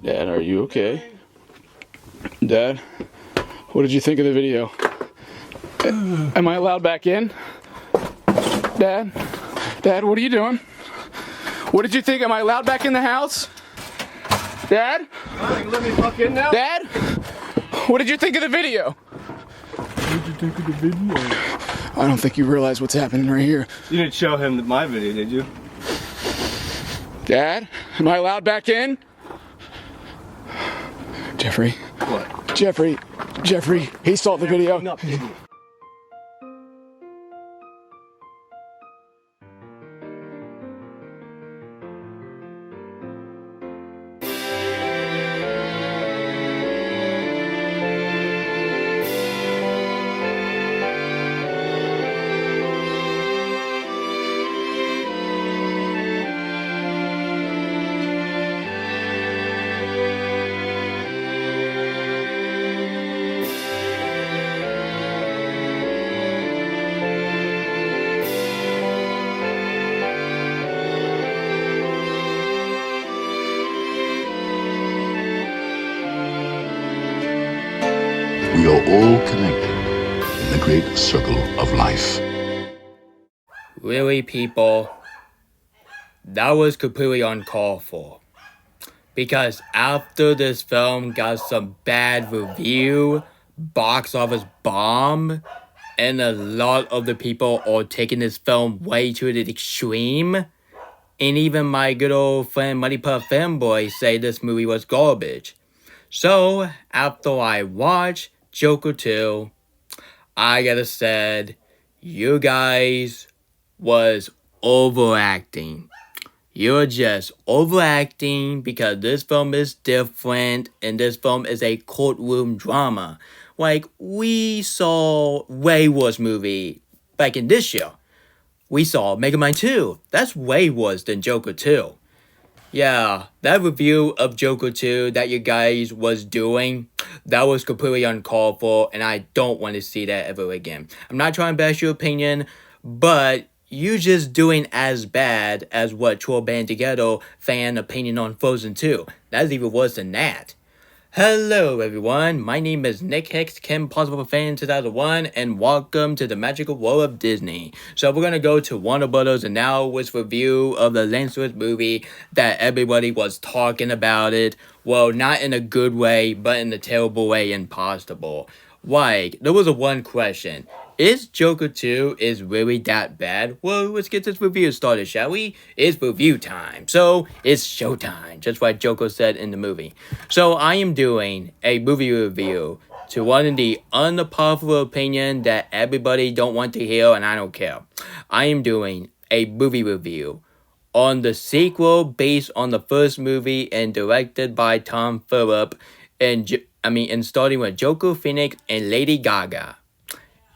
Dad, are you okay? Dad, what did you think of the video? Am I allowed back in? Dad? Dad, what are you doing? What did you think? Am I allowed back in the house? Dad? Let me fuck in now? Dad? What did you think of the video? What did you think of the video? I don't think you realize what's happening right here. You didn't show him my video, did you? Dad? Am I allowed back in? Jeffrey? What? Jeffrey, he saw the video. Up, didn't you? We are all connected in the great circle of life. Really, people, that was completely uncalled for. Because after this film got some bad review, box office bomb, and a lot of the people are taking this film way to the extreme, and even my good old friend Muddy Puff Fanboy say this movie was garbage. So, after I watched Joker 2, I gotta say, you guys was overacting. You're just overacting because this film is different and this film is a courtroom drama. Like, we saw way worse movie back in this year. We saw Megamind 2. That's way worse than Joker 2. Yeah, that review of Joker 2 that you guys was doing, that was completely uncalled for, and I don't want to see that ever again. I'm not trying to bash your opinion, but you just doing as bad as what Troll Band Together fan opinion on Frozen 2. That's even worse than that. Hello everyone, my name is Nick Hicks, Kim Possible Fan 2001, and welcome to the magical world of Disney. So we're gonna go to Warner Brothers and now with review of the Lancelot movie that everybody was talking about it. Well, not in a good way, but in the terrible way impossible. Like, there was one question. Is Joker 2 is really that bad? Well, let's get this review started, shall we? It's review time. So, it's showtime, just like Joker said in the movie. So, I am doing a movie review to one of the unpopular opinion that everybody don't want to hear, and I don't care. I am doing a movie review on the sequel based on the first movie and directed by Tom Phillip, and starting with Joaquin Phoenix and Lady Gaga.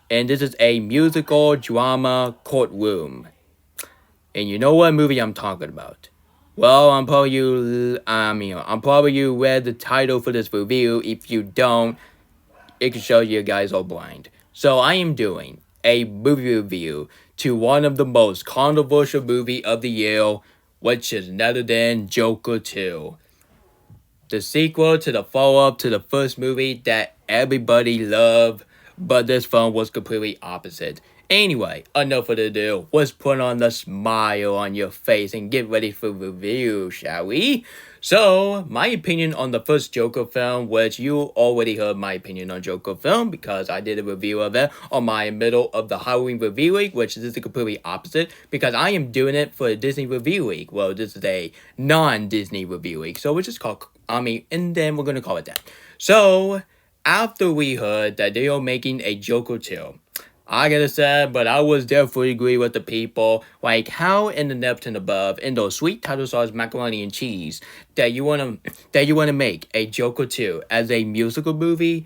And this is a musical drama courtroom. And you know what movie I'm talking about? Well, I'm probably you read the title for this review. If you don't, it can show you guys are blind. So I am doing a movie review to one of the most controversial movie of the year, which is none other than Joker 2. The sequel to the follow-up to the first movie that everybody loved, but this film was completely opposite. Anyway, enough of the ado. Let's put on the smile on your face and get ready for review, shall we? So, my opinion on the first Joker film, which you already heard my opinion on Joker film because I did a review of it on my middle of the Halloween Review Week, which is the completely opposite because I am doing it for the Disney Review Week. Well, this is a non-Disney Review Week, so we're just called, and then we're gonna call it that. So, after we heard that they are making a Joker 2, I gotta say, but I was definitely agree with the people, like how in the Neptune above, in those sweet title sauce macaroni and cheese, that you wanna make a Joker 2 as a musical movie.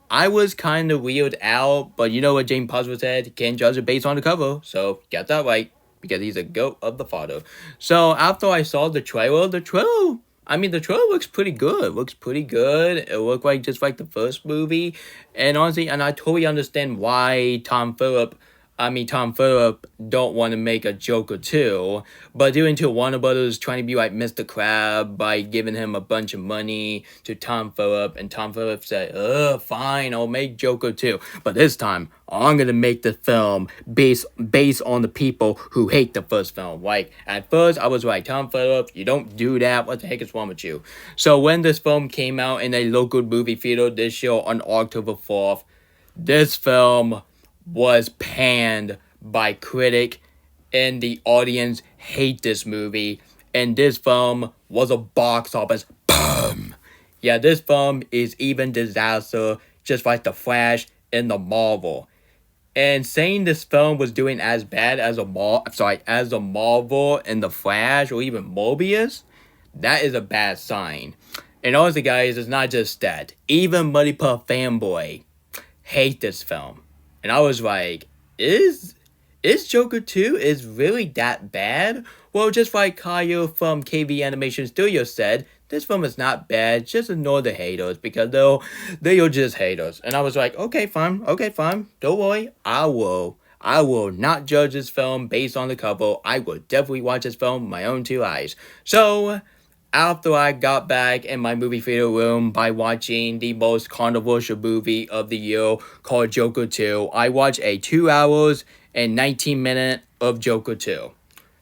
I was kind of weirded out, but you know what James Boswell said, you can't judge it based on the cover, so get that right, because he's a goat of the father. So after I saw the trailer looks pretty good. It looked like just like the first movie. And honestly, and I totally understand why Tom Phillip Tom Phillip don't want to make a Joker 2, but due to Warner Brothers trying to be like Mr. Crab by giving him a bunch of money to Tom Phillip, and Tom Phillip said, fine, I'll make Joker 2. But this time, I'm gonna make the film based on the people who hate the first film. Like, at first, I was like, Tom Phillip, you don't do that, what the heck is wrong with you? So when this film came out in a local movie theater this year on October 4th, this film was panned by critic, and the audience hate this movie, and this film was a box office boom. Yeah, this film is even disaster, just like The Flash and the Marvel. And saying this film was doing as bad as the Marvel and The Flash or even Morbius, that is a bad sign. And also, guys, it's not just that. Even Muddy Puff Fanboy hate this film. And I was like, is Joker 2 is really that bad? Well, just like Kyle from KV Animation Studios said, this film is not bad, just ignore the haters, because they'll just haters. And I was like, okay, fine, don't worry, I will not judge this film based on the cover. I will definitely watch this film with my own two eyes. So, after I got back in my movie theater room by watching the most controversial movie of the year called Joker 2, I watched a 2 hours and 19 minutes of Joker 2.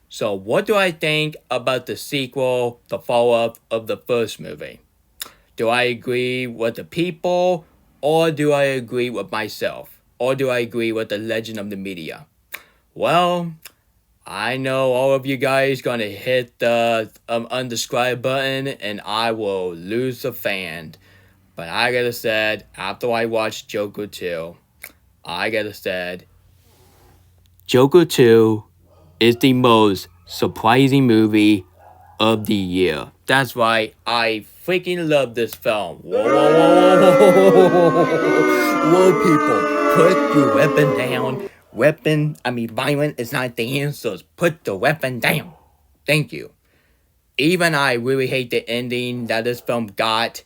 So what do I think about the sequel, the follow-up of the first movie? Do I agree with the people, or do I agree with myself? Or do I agree with the legend of the media? Well, I know all of you guys gonna hit the unsubscribe button, and I will lose a fan. But I gotta say, after I watched Joker 2, Joker 2 is the most surprising movie of the year. That's why I freaking love this film. Whoa, people, put your weapon down. Violence is not the answer. Put the weapon down. Thank you. Even I really hate the ending that this film got,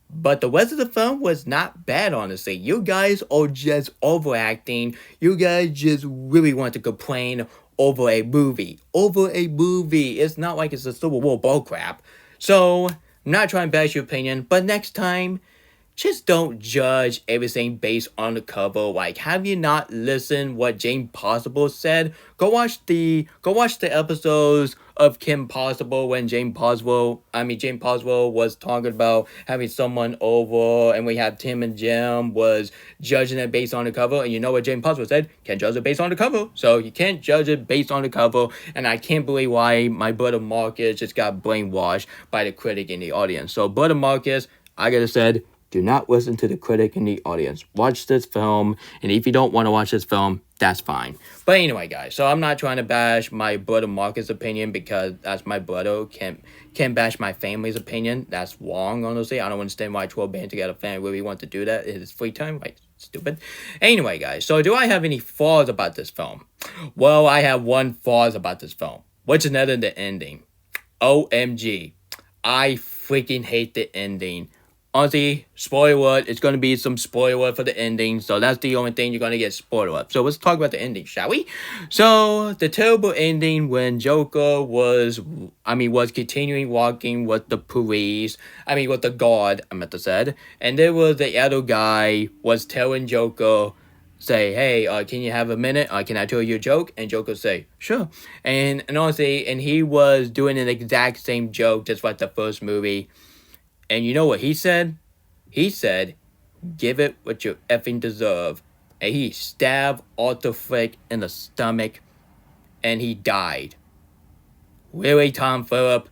but the rest of the film was not bad, honestly. You guys are just overacting. You guys just really want to complain over a movie. It's not like it's a Civil War bullcrap. So, I'm not trying to bash your opinion, but next time, just don't judge everything based on the cover. Like, have you not listened what James Possible said? Go watch the episodes of Kim Possible when James Possible was talking about having someone over, and we have Tim and Jim was judging it based on the cover. And you know what James Possible said? Can't judge it based on the cover. So you can't judge it based on the cover. And I can't believe why my brother Marcus just got brainwashed by the critic in the audience. So brother Marcus, I gotta say, do not listen to the critic in the audience. Watch this film, and if you don't want to watch this film, that's fine. But anyway, guys, so I'm not trying to bash my brother Marcus' opinion, because that's my brother. Can't bash my family's opinion. That's wrong, honestly. I don't understand why 12 Band Together fan really want to do that in his free time. Like, stupid. Anyway, guys, so do I have any flaws about this film? Well, I have one flaws about this film, which is another the ending. OMG. I freaking hate the ending. Honestly, spoiler, it's going to be some spoiler for the ending, so that's the only thing you're going to get spoiler. So let's talk about the ending, shall we? So, the terrible ending when Joker was continuing walking with the police, with the guard, I meant to say, and there was the other guy was telling Joker, say, hey, can you have a minute? Can I tell you a joke? And Joker say, sure. And honestly, and he was doing an exact same joke, just like the first movie. And you know what he said? He said, give it what you effing deserve. And he stabbed Arthur Fleck in the stomach, and he died. Really, Tom Phillip?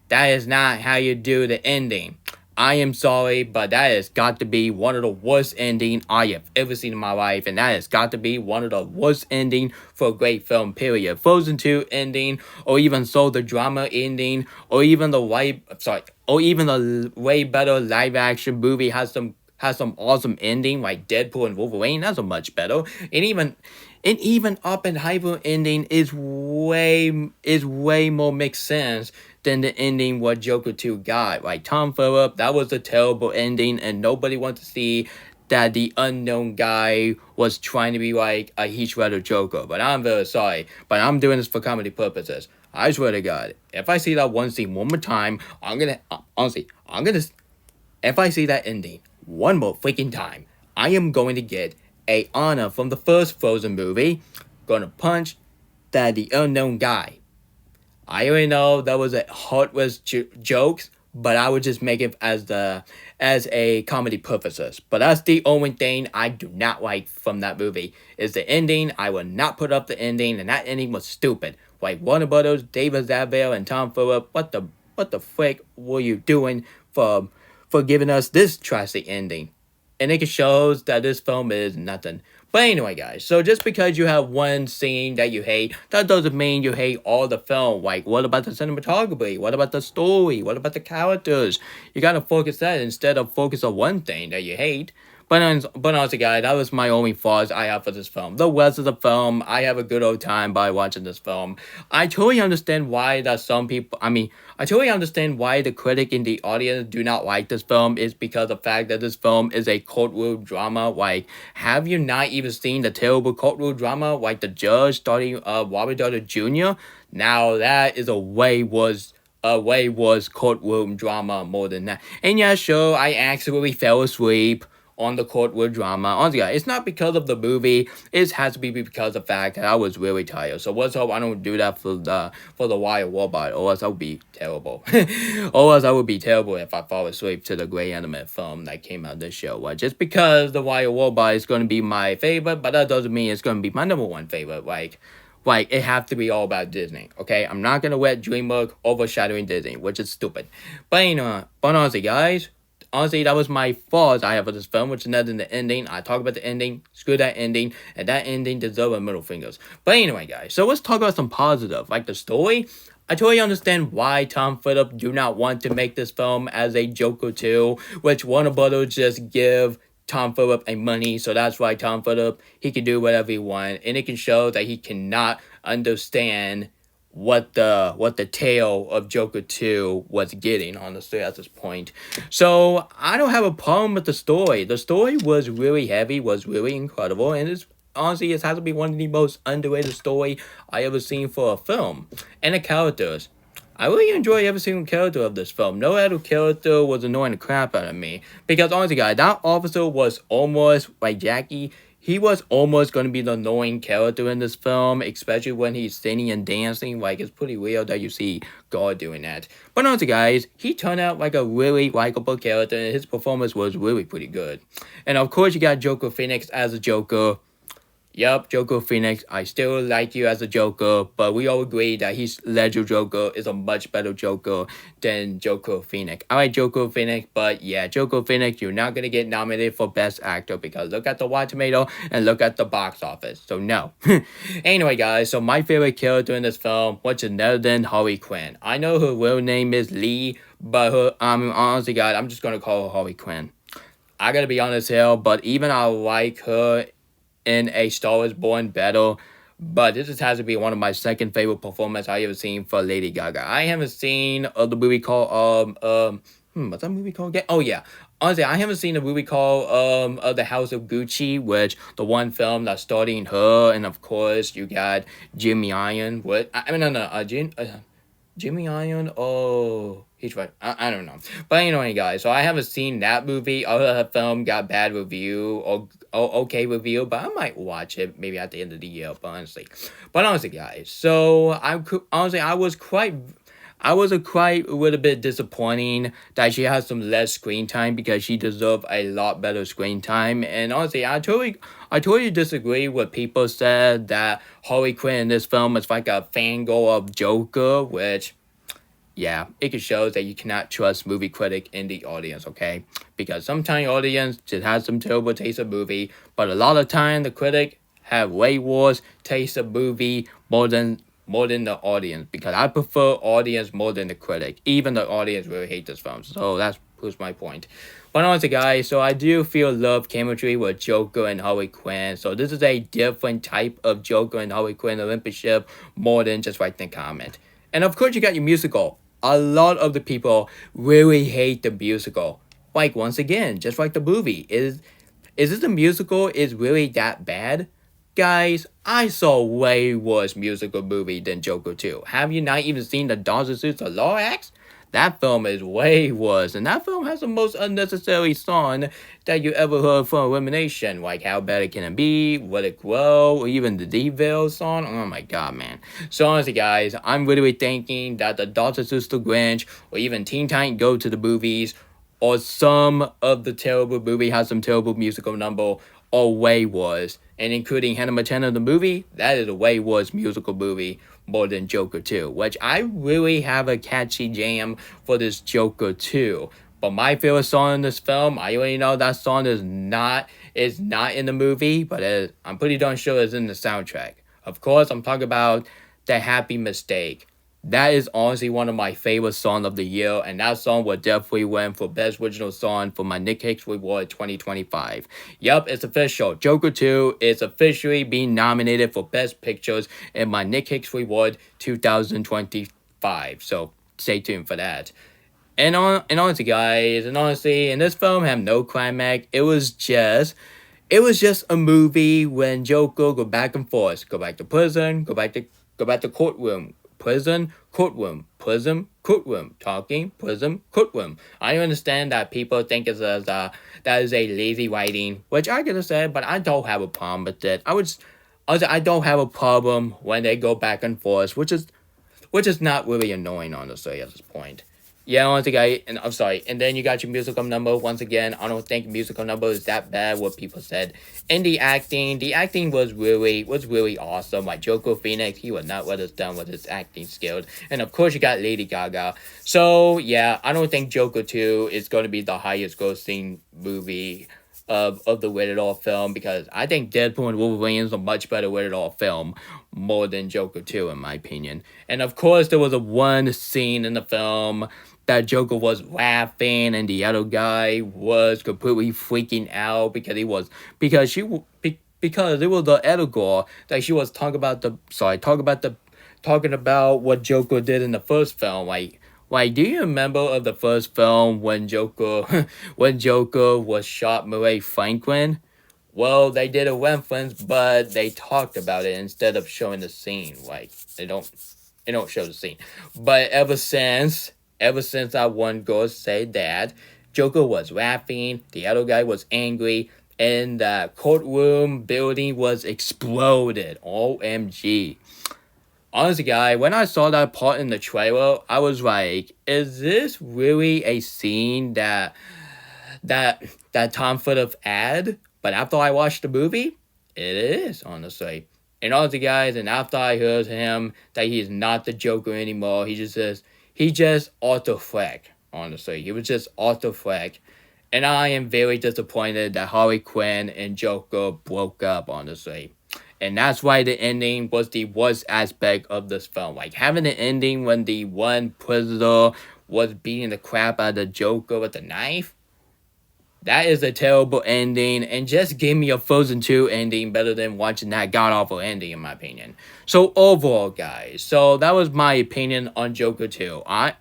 That is not how you do the ending. I am sorry, but that has got to be one of the worst endings I have ever seen in my life, and that has got to be one of the worst endings for a great film, period. Frozen 2 ending, or even so the drama ending, or even the way better live action movie has some awesome ending like Deadpool and Wolverine. That's a much better. And even Oppenheimer ending is way more makes sense than the ending what Joker 2 got. Like Tom Phillip, that was a terrible ending, and nobody wants to see that the unknown guy was trying to be like a Heath Ledger Joker. But I'm very sorry. But I'm doing this for comedy purposes. I swear to God, if I see that one scene one more time, if I see that ending one more freaking time, I am going to get a honor from the first Frozen movie. Gonna punch the unknown guy. I already know that was a heartless jokes, but I would just make it as a comedy purposes. But that's the only thing I do not like from that movie is the ending. I will not put up the ending, and that ending was stupid. Like Warner Brothers, David Zaslav, and Tom Phillips, what the frick were you doing for giving us this tragic ending? And it shows that this film is nothing. But anyway, guys, so just because you have one scene that you hate, that doesn't mean you hate all the film. Like, what about the cinematography? What about the story? What about the characters? You gotta focus that instead of focus on one thing that you hate. But honestly, guys, that was my only flaws I have for this film. The rest of the film, I have a good old time by watching this film. I totally understand why that some people, I totally understand why the critic and the audience do not like this film is because of the fact that this film is a courtroom drama. Like, have you not even seen the terrible courtroom drama like The Judge starting Robert Downey Jr.? Now that is a way worse courtroom drama more than that. And yeah, sure, I actually fell asleep on the courtroom drama. Honestly, it's not because of the movie. It has to be because of the fact that I was really tired. So let's hope I don't do that for the Wire Robot, or else I would be terrible. Or else I would be terrible if I fall asleep to the great animated film that came out this year. Well, just because the Wire Robot is going to be my favorite, but that doesn't mean it's going to be my number one favorite. Like, it has to be all about Disney, okay? I'm not going to let DreamWorks overshadowing Disney, which is stupid. But honestly, guys, that was my flaws I have for this film, which is not in the ending. I talk about the ending, screw that ending, and that ending deserves a middle fingers. But anyway, guys, so let's talk about some positive, like the story. I totally understand why Tom Phillips do not want to make this film as a Joker 2, which Warner Brothers just give Tom Phillips a money, so that's why Tom Phillips, he can do whatever he wants, and it can show that he cannot understand what the tale of Joker 2 was getting, honestly, at this point. So I don't have a problem with the story. The story was really heavy, was really incredible, and it has to be one of the most underrated story I ever seen for a film. And the characters, I really enjoy every single character of this film. No other character was annoying the crap out of me. Because honestly, guys, that officer was almost like Jackie. He was almost going to be the annoying character in this film, especially when he's singing and dancing. Like, it's pretty weird that you see God doing that. But honestly, guys, he turned out like a really likable character, and his performance was really pretty good. And of course, you got Joker Phoenix as a Joker. Yup, Joker Phoenix, I still like you as a Joker, but we all agree that Heath Ledger Joker is a much better Joker than Joker Phoenix. I like Joker Phoenix, but yeah, Joker Phoenix, you're not going to get nominated for Best Actor because look at the Rotten Tomato and look at the box office, so no. Anyway, guys, so my favorite character in this film, which is none other than Harley Quinn. I know her real name is Lee, but honestly, guys, I'm just going to call her Harley Quinn. I gotta be honest here, but even I like her in A Star Is Born better, but this just has to be one of my second favorite performances I ever seen for Lady Gaga. I haven't seen the movie called what's that movie called again? Oh yeah, honestly, I haven't seen the movie called The House of Gucci, which the one film that's starring her, and of course you got Jimmy Iron. Jimmy Iron. Oh, he's right. I don't know. But anyway, guys, so I haven't seen that movie. Other film got bad review or okay review, but I might watch it maybe at the end of the year. But honestly, guys, so I was quite a little bit disappointing that she has some less screen time because she deserved a lot better screen time. And honestly, I totally disagree with people said that Harley Quinn in this film is like a fangirl of Joker, which, yeah, it shows that you cannot trust movie critic in the audience, okay? Because sometimes the audience just has some terrible taste of movie, but a lot of time the critic have way worse taste of movie more than the audience, because I prefer audience more than the critic. Even the audience really hate this film, so that proves my point. But honestly, guys, so I do feel love chemistry with Joker and Harley Quinn. So this is a different type of Joker and Harley Quinn relationship more than just writing a comment. And of course, you got your musical. A lot of the people really hate the musical. Like, once again, just like the movie, is this a musical is really that bad? Guys, I saw way worse musical movie than Joker 2. Have you not even seen the Dawson Suits of Lorax? That film is way worse, and that film has the most unnecessary song that you ever heard from Elimination, like How Better Can It Be, Let It Grow, or even the Deville song. Oh my god, man. So honestly, guys, I'm literally thinking that the Dr. Seuss Grinch, or even Teen Titans Go to the Movies, or some of the terrible movie has some terrible musical number, or way worse. And including Hannah Montana the movie, that is a way worse musical movie more than Joker 2, which I really have a catchy jam for this Joker 2. But my favorite song in this film, I already know that song is not in the movie, but I'm pretty darn sure it's in the soundtrack. Of course, I'm talking about The Happy Mistake. That is honestly one of my favorite songs of the year, and that song will definitely win for Best Original Song for my Nick Hicks Award 2025. Yup, it's official. Joker 2 is officially being nominated for Best Pictures in my Nick Hicks Award 2025. So stay tuned for that. And honestly, guys, in this film had no climax. It was just a movie when Joker go back and forth, go back to prison, go back to courtroom. Prison, courtroom, prison, courtroom, talking, prison, courtroom. I understand that people think that is a lazy writing, which I could have said, but I don't have a problem with it. I don't have a problem when they go back and forth, which is not really annoying, honestly, at this point. Yeah, once again, and I'm sorry. And then you got your musical number. Once again, I don't think musical number is that bad, what people said. And the acting was really awesome. Like Joker Phoenix, he was not let us down with his acting skills. And of course, you got Lady Gaga. So yeah, I don't think Joker 2 is going to be the highest grossing movie of the rated R film, because I think Deadpool and Wolverine is a much better rated R film more than Joker 2 in my opinion. And of course, there was one scene in the film that Joker was laughing and the other guy was completely freaking out because it was the other girl that she was talking about what Joker did in the first film. Like, do you remember of the first film when Joker was shot Murray Franklin? Well, they did a reference, but they talked about it instead of showing the scene. Like, they don't show the scene. But ever since that one girl said that, Joker was laughing, the other guy was angry, and the courtroom building was exploded. OMG. Honestly, guys, when I saw that part in the trailer, I was like, is this really a scene that Tom would have had? But after I watched the movie, it is, honestly. And honestly, guys, and after I heard him that he is not the Joker anymore, he just Arthur Fleck, honestly. He was just Arthur Fleck. And I am very disappointed that Harley Quinn and Joker broke up, honestly. And that's why the ending was the worst aspect of this film. Like, having the ending when the one prisoner was beating the crap out of the Joker with a knife, that is a terrible ending. And just give me a Frozen 2 ending better than watching that god-awful ending, in my opinion. So, overall, guys, so that was my opinion on Joker 2. I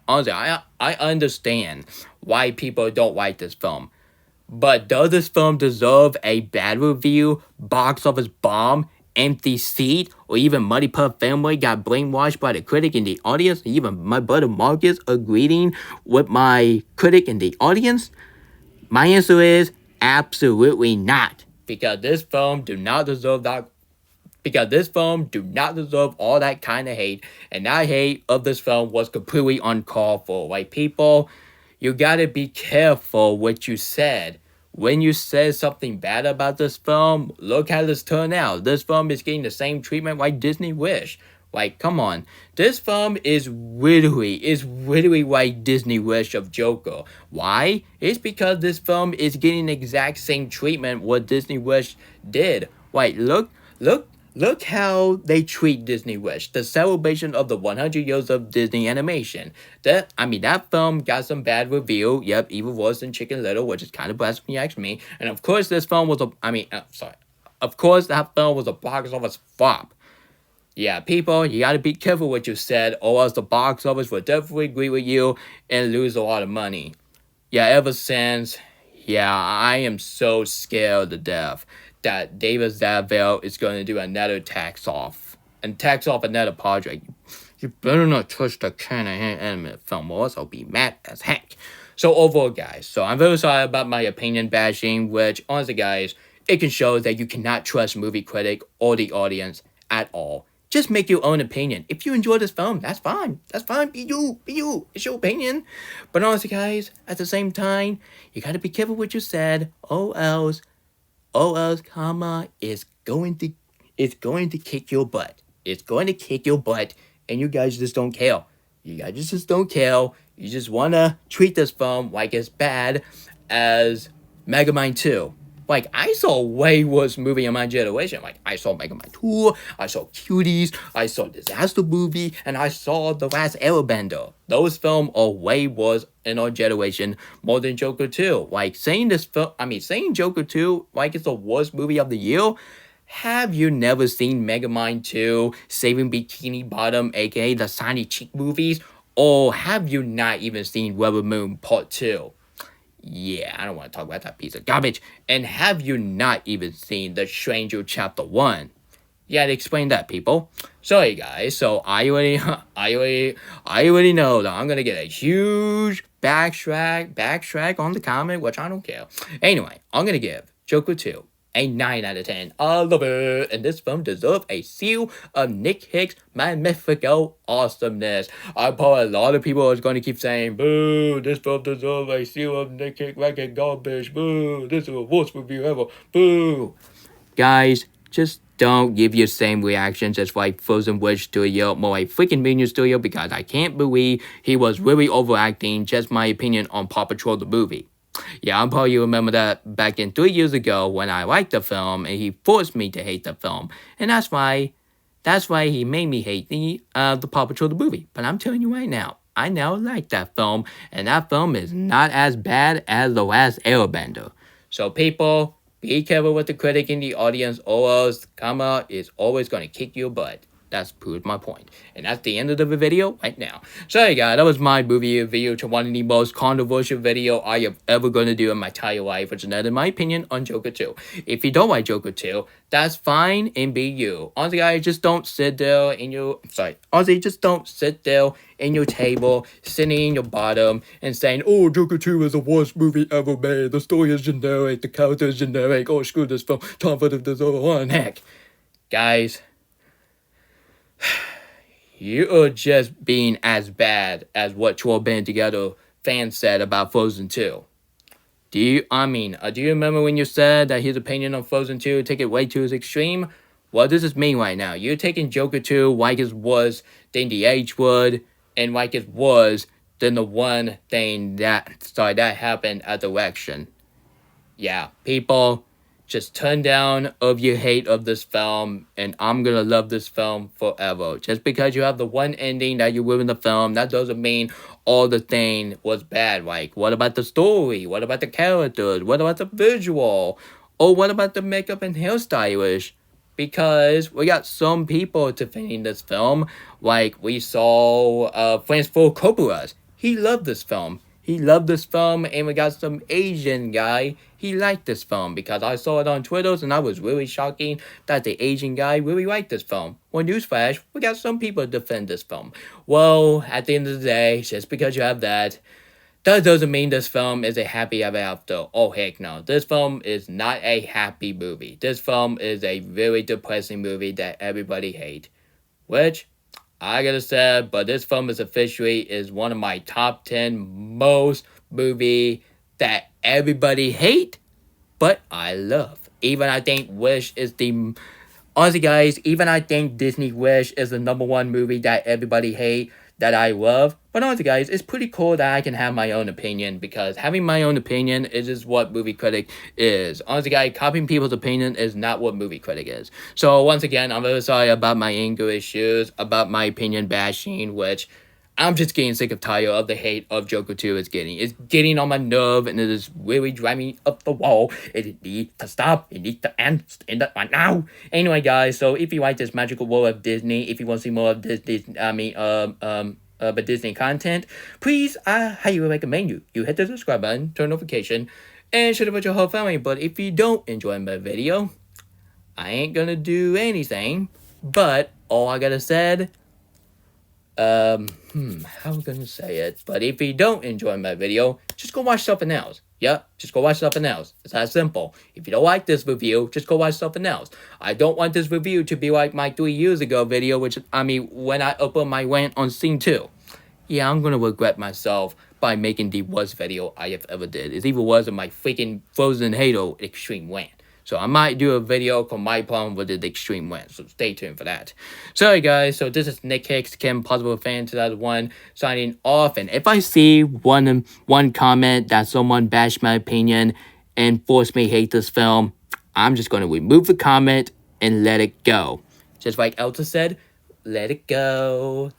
understand why people don't like this film. But does this film deserve a bad review, box office bomb, empty seat, or even Muddy Puff Family got brainwashed by the critic and the audience, and even my brother Marcus agreeing with my critic and the audience? My answer is absolutely not. Because this film do not deserve all that kind of hate, and that hate of this film was completely uncalled for. Like, people, you gotta be careful what you said. When you said something bad about this film, look how this turned out. This film is getting the same treatment like Disney Wish. Like, come on. This film is literally like Disney Wish of Joker. Why? It's because this film is getting the exact same treatment what Disney Wish did. Like, look how they treat Disney Wish. The celebration of the 100 years of Disney animation. That film got some bad review. Yep, even worse than Chicken Little, which is kind of blasphemy, actually. And of course, this film was Of course, that film was a box office flop. Yeah, people, you gotta be careful what you said, or else the box office will definitely agree with you and lose a lot of money. Yeah, ever since Yeah, I am so scared to death that David Zaslav is going to do another tax off another project. You better not touch the Shanahan animated film, or else I'll be mad as heck. So overall, guys, so I'm very sorry about my opinion bashing, which honestly, guys, it can show that you cannot trust movie critic or the audience at all. Just make your own opinion. If you enjoy this film, that's fine. That's fine. Be you. It's your opinion. But honestly, guys, at the same time, you gotta be careful what you said. Or else, comma, is going to kick your butt. It's going to kick your butt, and you guys just don't care. You guys just don't care. You just wanna treat this film like it's bad as Megamind 2. Like, I saw way worse movie in my generation. Like, I saw Megamind 2, I saw Cuties, I saw Disaster Movie, and I saw The Last Airbender. Those films are way worse in our generation more than Joker 2. Like, saying Joker 2 like it's the worst movie of the year. Have you never seen Megamind 2, Saving Bikini Bottom, aka the Sunny Cheek movies? Or have you not even seen Rebel Moon Part 2? Yeah, I don't want to talk about that piece of garbage. And have you not even seen The Stranger Chapter 1? Yeah, to explain that, people. Sorry, guys. So I already know that I'm gonna get a huge backtrack on the comment, which I don't care. Anyway, I'm gonna give Joker 2 a 9 out of 10. I love it. And this film deserves a seal of Nick Hicks' magnifico awesomeness. I probably a lot of people are going to keep saying, boo, this film deserves a seal of Nick Hicks like garbage. Boo, this is the worst movie ever. Boo. Guys, just don't give your same reactions as like Frozen Witch Studio, more like freaking Minion Studio, because I can't believe he was really overacting. Just my opinion on Paw Patrol the movie. Yeah, I'm probably remember that back in 3 years ago when I liked the film and he forced me to hate the film. And that's why he made me hate the Paw Patrol the movie. But I'm telling you right now, I now like that film, and that film is not as bad as The Last Airbender. So people, be careful with the critic in the audience, or else karma is always going to kick your butt. That's proved my point. And that's the end of the video right now. Sorry guys, that was my movie review to one of the most controversial video I have ever going to do in my entire life, which is not in my opinion on Joker 2. If you don't like Joker 2, that's fine and be you. Honestly guys, just don't sit there in your table, sitting in your bottom and saying, oh, Joker 2 is the worst movie ever made. The story is generic, the character is generic. Oh, screw this film. Tom Ford deserves one. Heck. Guys, you are just being as bad as what Troll Band Together fans said about Frozen 2. Do you remember when you said that his opinion on Frozen 2 take it way too extreme? Well, this is me right now. You're taking Joker 2 like it was than the H-Word, and like it was than the one thing that happened at the election. Yeah, people, just turn down of your hate of this film, and I'm gonna love this film forever. Just because you have the one ending that you will in the film, that doesn't mean all the thing was bad. Like, what about the story? What about the characters? What about the visual? Or what about the makeup and hairstylish? Because we got some people defending this film, like we saw Francis Ford Coppola's. He loved this film. And we got some Asian guy. He liked this film because I saw it on Twitter, and I was really shocking that the Asian guy really liked this film. Well, newsflash, we got some people defend this film. Well, at the end of the day, just because you have that doesn't mean this film is a happy ever after. Oh, heck no. This film is not a happy movie. This film is a very depressing movie that everybody hates. Which, I gotta say, but this film is officially one of my top 10 most movie that everybody hate, but I love. Honestly guys, even I think Disney Wish is the #1 movie that everybody hate that I love. But honestly guys, it's pretty cool that I can have my own opinion, because having my own opinion is just what movie critic is. Honestly guys, copying people's opinion is not what movie critic is. So once again, I'm very sorry about my anger issues, about my opinion bashing, which I'm just getting sick of tired of the hate of Joker 2 is getting. It's getting on my nerve, and it is really driving me up the wall. It needs to stop. It needs to end. End it right now. Anyway, guys, so if you like this magical world of Disney, if you want to see more of Disney content, please, I highly recommend you hit the subscribe button, turn notification, and share it with your whole family. But if you don't enjoy my video, I ain't gonna do anything. But all I gotta say, how am I gonna say it? But if you don't enjoy my video, just go watch something else. Yeah, just go watch something else. It's that simple. If you don't like this review, just go watch something else. I don't want this review to be like my 3 years ago video, when I opened my rant on Scene 2. Yeah, I'm gonna regret myself by making the worst video I have ever did. It's even worse than my freaking Frozen Halo Extreme rant. So I might do a video called My Problem with the Extreme rant, so stay tuned for that. Sorry guys, so this is Nick Hicks, Kim Possible Fan 2001, signing off. And if I see one comment that someone bashed my opinion and forced me to hate this film, I'm just gonna remove the comment and let it go. Just like Elsa said, let it go,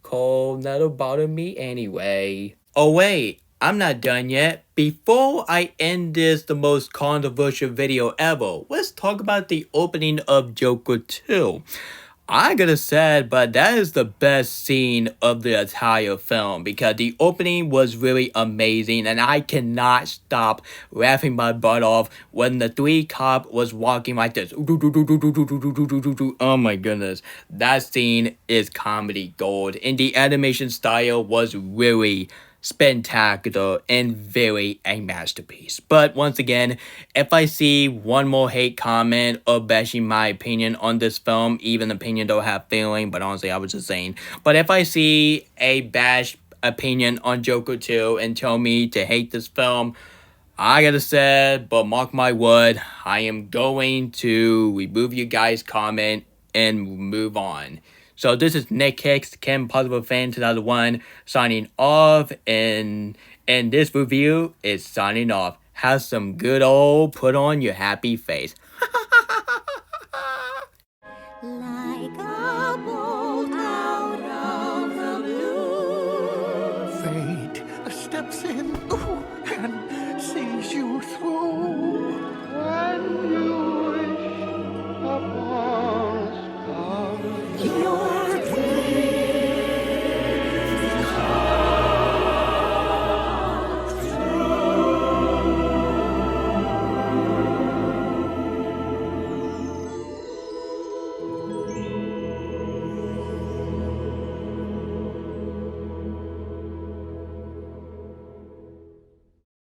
cold, that'll bother me anyway. Oh wait, I'm not done yet. Before I end this, the most controversial video ever, let's talk about the opening of Joker 2. I gotta say, but that is the best scene of the entire film because the opening was really amazing and I cannot stop laughing my butt off when the 3 cop was walking like this. Oh my goodness, that scene is comedy gold and the animation style was really spectacular and very a masterpiece. But once again, if I see one more hate comment or bashing my opinion on this film, even opinion don't have feeling, but honestly I was just saying, but if I see a bash opinion on Joker 2 and tell me to hate this film, I gotta say, but mark my word, I am going to remove you guys' comment and move on. So this is Nick Hicks, Kim Possible Fan 2001, signing off, and this review is signing off. Have some good old put on your happy face.